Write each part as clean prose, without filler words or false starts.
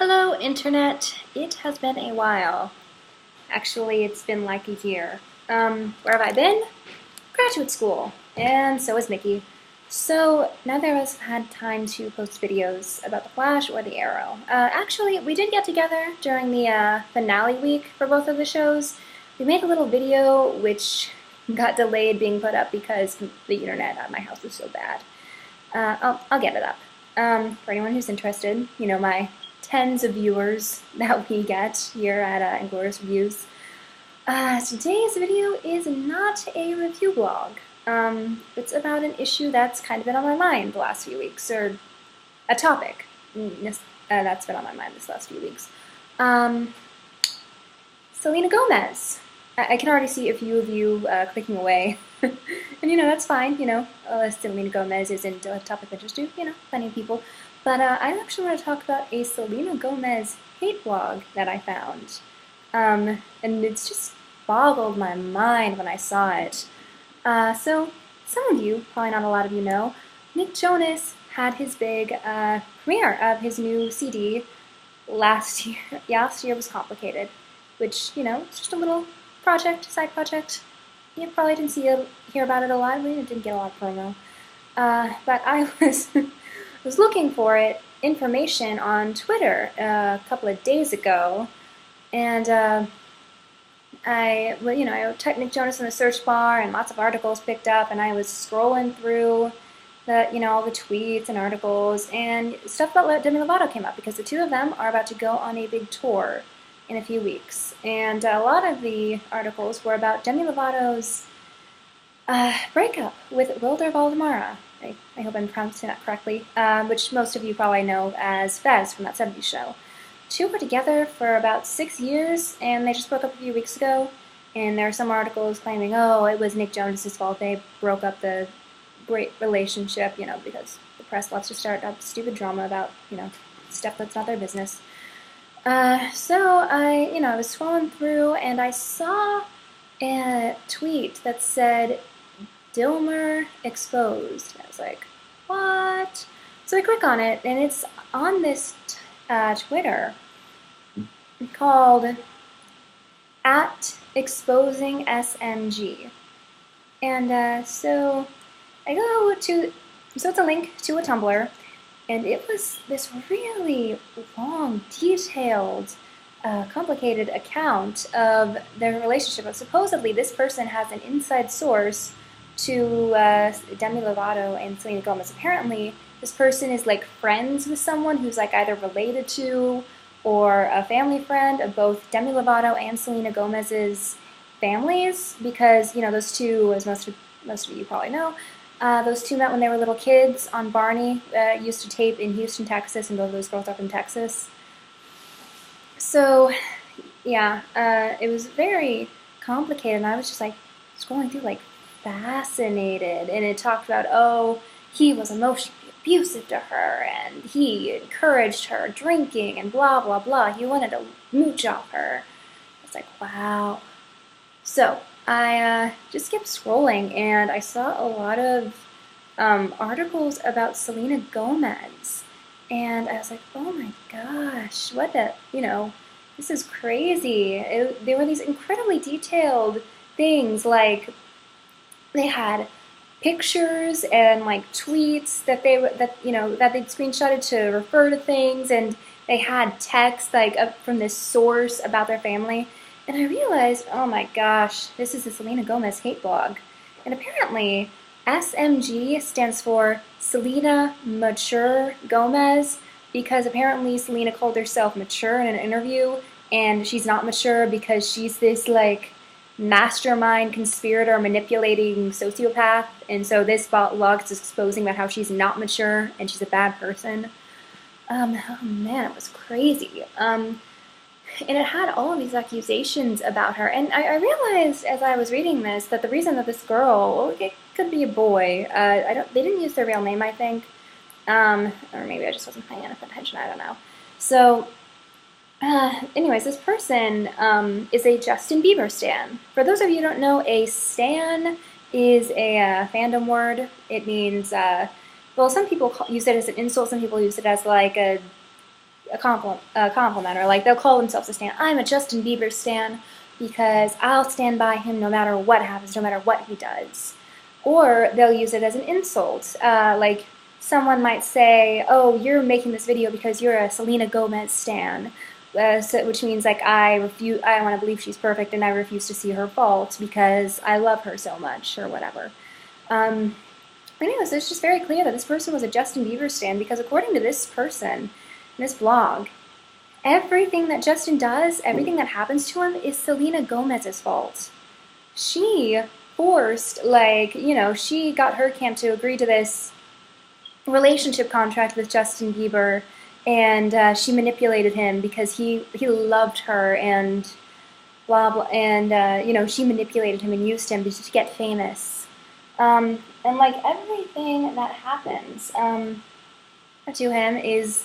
Hello, Internet. It has been a while. Actually, it's been like a year. Where have I been? Graduate school. And so has Mickey. So neither of us have had time to post videos about the Flash or the Arrow. Actually, we did get together during the finale week for both of the shows. We made a little video which got delayed being put up because the internet at my house was so bad. I'll get it up. For anyone who's interested, you know, my tens of viewers that we get here at Inglorious Reviews. Today's video is not a review blog. It's about an issue that's kind of been on my mind the last few weeks, or a topic that's been on my mind this last few weeks. Selena Gomez. I can already see a few of you clicking away. And you know, that's fine, you know, Selena Gomez isn't a topic of interest to, you know, plenty of people. But I actually want to talk about a Selena Gomez hate blog that I found. And it's just boggled my mind when I saw it. So, some of you, probably not a lot of you know, Nick Jonas had his big premiere of his new CD last year. Last year was complicated, which, you know, it's just a little project, side project. You probably didn't hear about it a lot, but it didn't get a lot of promo. But I was looking for information on Twitter a couple of days ago, and I typed Nick Jonas in the search bar, and lots of articles picked up, and I was scrolling through all the tweets and articles, and stuff about Demi Lovato came up because the two of them are about to go on a big tour in a few weeks, and a lot of the articles were about Demi Lovato's breakup with Wilder Valdemara. I hope I'm pronouncing that correctly, which most of you probably know as Fez from that '70s show. Two were together for about 6 years, and they just broke up a few weeks ago, and there are some articles claiming, oh, it was Nick Jonas' fault, they broke up the great relationship, you know, because the press loves to start up stupid drama about, you know, stuff that's not their business. So I was scrolling through and I saw a tweet that said, Dilmer exposed. I was like, what? So I click on it and it's on this Twitter called @ExposingSMG. And so I go to, so it's a link to a Tumblr. And it was this really long, detailed, complicated account of their relationship. But supposedly, this person has an inside source to Demi Lovato and Selena Gomez. Apparently, this person is like friends with someone who's like either related to or a family friend of both Demi Lovato and Selena Gomez's families, because you know those two, as most of you probably know. Those two met when they were little kids on Barney, used to tape in Houston, Texas, and both of those girls are from Texas. So, yeah, it was very complicated, and I was just like scrolling through, like fascinated. And it talked about, oh, he was emotionally abusive to her, and he encouraged her drinking, and blah, blah, blah. He wanted to mooch off her. I was like, wow. So, I just kept scrolling, and I saw a lot of articles about Selena Gomez, and I was like, oh my gosh, what the, this is crazy. There were these incredibly detailed things, like they had pictures and like tweets that they'd screenshotted to refer to things, and they had text like up from this source about their family. And I realized, oh my gosh, this is the Selena Gomez hate blog. And apparently, SMG stands for Selena Mature Gomez, because apparently Selena called herself mature in an interview, and she's not mature because she's this, like, mastermind, conspirator, manipulating sociopath. And so this blog is exposing about how she's not mature and she's a bad person. Oh man, it was crazy. And it had all of these accusations about her. And I realized as I was reading this that the reason that this girl, well, it could be a boy, they didn't use their real name, I think. Or maybe I just wasn't paying enough attention, I don't know. So, anyways, this person is a Justin Bieber stan. For those of you who don't know, a stan is a fandom word. It means, well, some people use it as an insult, some people use it as like a a compliment, or like they'll call themselves a stan. I'm a Justin Bieber stan because I'll stand by him no matter what happens, no matter what he does. Or they'll use it as an insult. Like someone might say, "Oh, you're making this video because you're a Selena Gomez stan," which means like I want to believe she's perfect, and I refuse to see her fault because I love her so much, or whatever. Anyways, it's just very clear that this person was a Justin Bieber stan because according to this person, this blog, everything that Justin does, everything that happens to him is Selena Gomez's fault. She forced, like, she got her camp to agree to this relationship contract with Justin Bieber, and she manipulated him because he loved her, and blah blah, and she manipulated him and used him to get famous. And like everything that happens to him is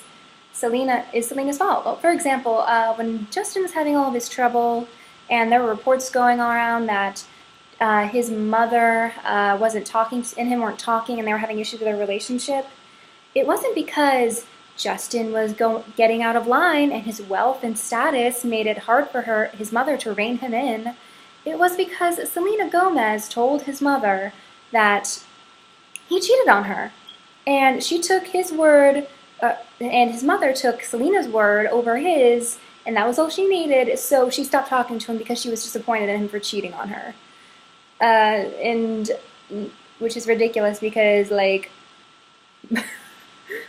Selena's fault. Well, for example, when Justin was having all of his trouble, and there were reports going around that his mother wasn't talking, and him weren't talking, and they were having issues with their relationship, it wasn't because Justin was getting out of line and his wealth and status made it hard for his mother to rein him in. It was because Selena Gomez told his mother that he cheated on her, and she took his word, and his mother took Selena's word over his, and that was all she needed, so she stopped talking to him because she was disappointed in him for cheating on her. And which is ridiculous because, like,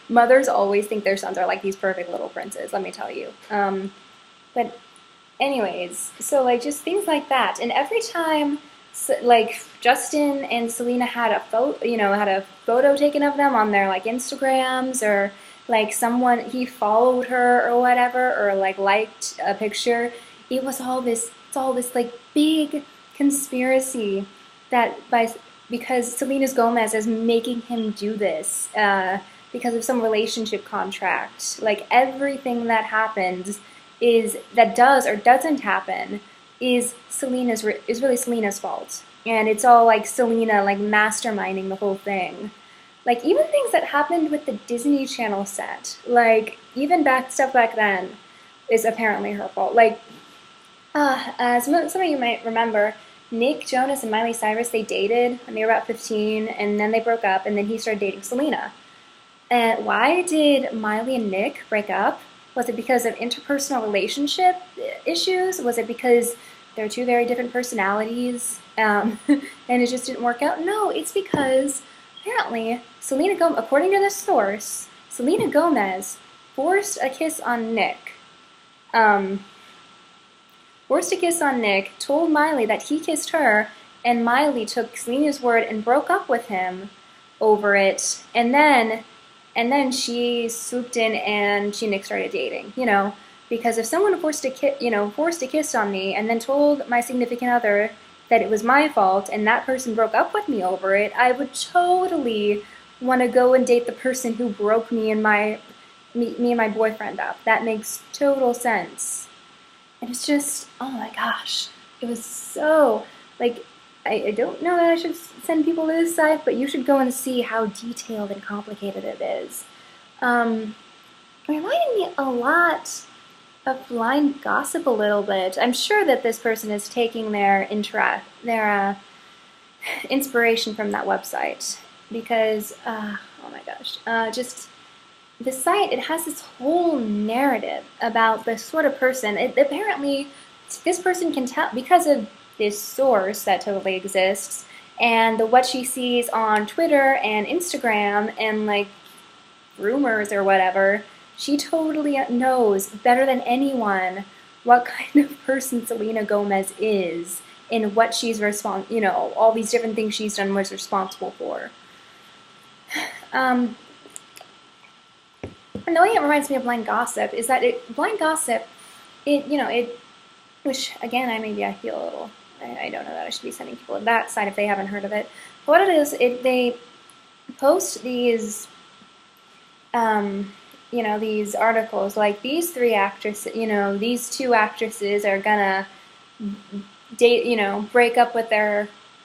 mothers always think their sons are like these perfect little princes, let me tell you. But anyways, so like just things like that, and every time like Justin and Selena had a photo taken of them on their like Instagrams, or like he followed her or whatever, or like liked a picture, it's all this like big conspiracy because Selena Gomez is making him do this because of some relationship contract. Like everything that happens that does or doesn't happen is really Selena's fault, and it's all like Selena like masterminding the whole thing. Like even things that happened with the Disney Channel set, like even stuff back then, is apparently her fault. Like some of you might remember, Nick Jonas and Miley Cyrus, they dated when they were about 15, and then they broke up, and then he started dating Selena. And why did Miley and Nick break up? Was it because of interpersonal relationship issues? Was it because they're two very different personalities, and it just didn't work out? No, it's because apparently Selena Gomez, according to this source, Selena Gomez forced a kiss on Nick. Told Miley that he kissed her, and Miley took Selena's word and broke up with him over it, and then she swooped in and she and Nick started dating, because if someone forced a kiss on me and then told my significant other that it was my fault and that person broke up with me over it, I would totally want to go and date the person who broke me and my boyfriend up. That makes total sense. And it's just, oh my gosh, it was so, like, I don't know that I should send people to this site, but you should go and see how detailed and complicated it is. It reminded me a lot of blind gossip a little bit. I'm sure that this person is taking their inspiration from that website because, oh my gosh, just the site, it has this whole narrative about this sort of person. Apparently, this person can tell because of this source that totally exists, and what she sees on Twitter and Instagram and like rumors or whatever, she totally knows better than anyone what kind of person Selena Gomez is and what she's all these different things she's done was responsible for. And the way it reminds me of blind gossip is that which again, I feel a little, I don't know that I should be sending people to that site if they haven't heard of it. But what it is, they post these, these articles like these three actresses, these two actresses are gonna date, break up with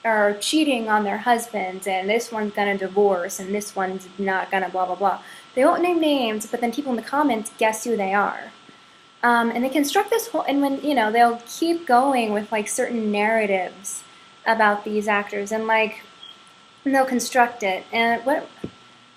are cheating on their husbands, and this one's gonna divorce, and this one's not gonna blah blah blah. they won't name names, but then people in the comments guess who they are. And they construct this whole, and when, they'll keep going with like certain narratives about these actors, and like, and they'll construct it. And what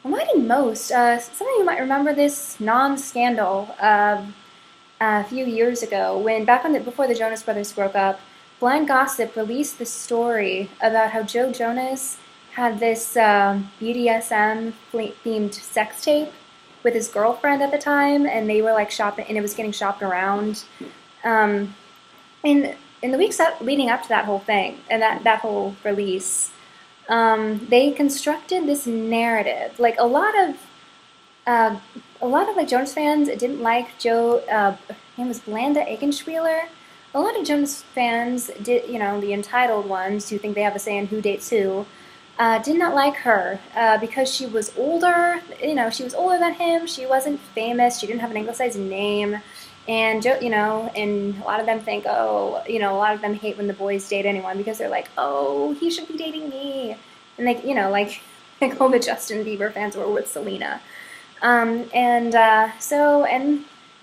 reminded most, some of you might remember this non-scandal a few years ago, when before the Jonas Brothers broke up, Blind Gossip released this story about how Joe Jonas had this BDSM themed sex tape with his girlfriend at the time, and they were like shopping, and it was getting shopped around. In the weeks leading up to that whole thing and that whole release, they constructed this narrative. Like a lot of like Jonas fans didn't like Joe. Her name was Blanda Eggenschweiler. A lot of Jonas fans did, the entitled ones who think they have a say in who dates who, did not like her because she was older. She was older than him. She wasn't famous. She didn't have an anglicized name. And Joe, and a lot of them think, oh, a lot of them hate when the boys date anyone because they're like, oh, he should be dating me, and like, like all the Justin Bieber fans were with Selena. And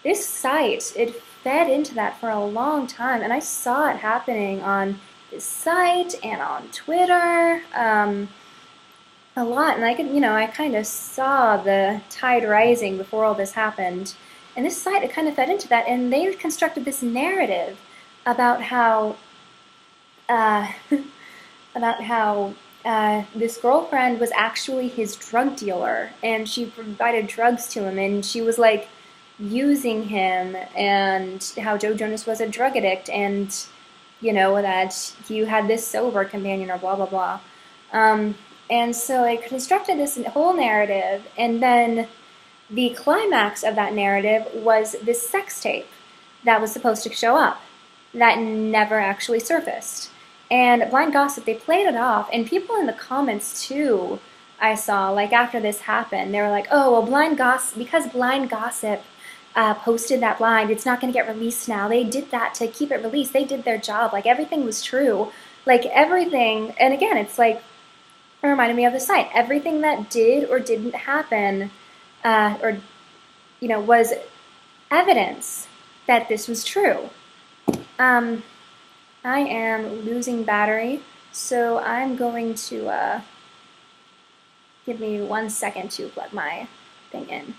this site, it fed into that for a long time, and I saw it happening on this site and on Twitter a lot, and I could, I kind of saw the tide rising before all this happened. And this site, it kind of fed into that, and they constructed this narrative about how this girlfriend was actually his drug dealer, and she provided drugs to him, and she was like using him, and how Joe Jonas was a drug addict, and that you had this sober companion, or blah blah blah. And so I constructed this whole narrative, and then the climax of that narrative was this sex tape that was supposed to show up that never actually surfaced. And Blind Gossip, they played it off, and people in the comments too, I saw, like after this happened, they were like, oh, well, because Blind Gossip posted that blind, it's not going to get released now. They did that to keep it released. They did their job. Like everything was true. Like everything, and again, it's like, it reminded me of the site. Everything that did or didn't happen was evidence that this was true. I am losing battery, so I'm going to give me 1 second to plug my thing in.